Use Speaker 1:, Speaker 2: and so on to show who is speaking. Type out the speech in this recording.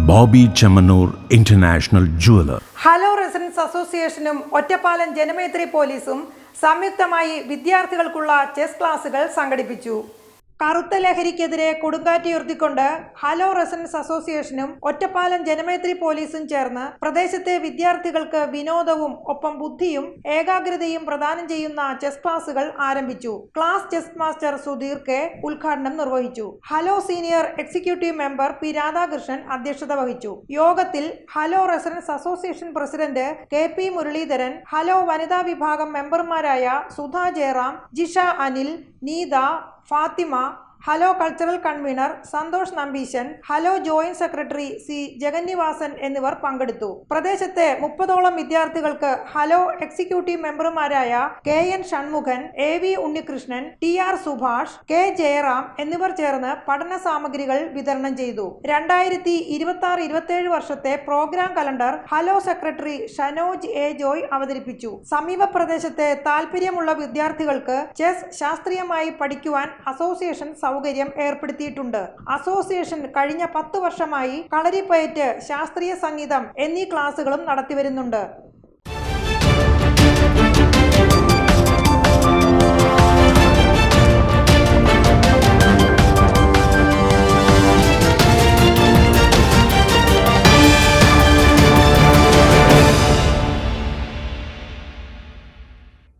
Speaker 1: Bobby Chemmanur international jeweller.
Speaker 2: Hello residence അസോസിയേഷനും ഒറ്റപ്പാലം ജനമൈത്രി പോലീസും സംയുക്തമായി വിദ്യാർത്ഥികൾക്കുള്ള ചെസ് ക്ലാസുകൾ സംഘടിപ്പിച്ചു. കറുത്ത ലഹരിക്കെതിരെ കൊടുങ്കാറ്റുയർത്തിക്കൊണ്ട് ഹലോ റെസിഡൻസ് അസോസിയേഷനും ഒറ്റപ്പാലം ജനമൈത്രി പോലീസും ചേർന്ന് പ്രദേശത്തെ വിദ്യാർത്ഥികൾക്ക് വിനോദവും ഒപ്പം ബുദ്ധിയും ഏകാഗ്രതയും പ്രദാനം ചെയ്യുന്ന ചെസ് ക്ലാസുകൾ ആരംഭിച്ചു. Class chess master Sudheer K ഉദ്ഘാടനം നിർവഹിച്ചു. Hello senior executive member P Radhakrishnan അധ്യക്ഷത വഹിച്ചു. യോഗത്തിൽ hello residents association president K P Muraleedharan, hello വനിതാ വിഭാഗം മെമ്പർമാരായ Sudha Jayaram, Jisha Anil, Neetha, Fathima, hello cultural convener Santhosh Nambeesan, hello joint secretary C Jagannivasan എന്നിവർ പങ്കെടുത്തു. പ്രദേശത്തെ 30ഓളം വിദ്യാർത്ഥികൾക്ക് ഹലോ എക്സിക്യൂട്ടീവ് മെമ്പർമാരായ K N Shanmughan, A V Unnikrishnan, T R Subhash, K Jayaram എന്നിവർ ചേർന്ന് പഠന സാമഗ്രികൾ വിതരണം ചെയ്തു. 2026-27 വർഷത്തെ programme calendar hello secretary Shanoj A Joy അവതരിപ്പിച്ചു. സമീപ പ്രദേശത്തെ താല്പര്യമുള്ള വിദ്യാർത്ഥികൾക്ക് ചെസ് ശാസ്ത്രീയമായി പഠിക്കുവാൻ അസോസിയേഷൻ സൗകര്യം ഏർപ്പെടുത്തിയിട്ടുണ്ട്. അസോസിയേഷൻ കഴിഞ്ഞ 10 വർഷമായി കളരിപ്പയറ്റ്, ശാസ്ത്രീയ സംഗീതം എന്നീ ക്ലാസുകളും നടത്തിവരുന്നുണ്ട്.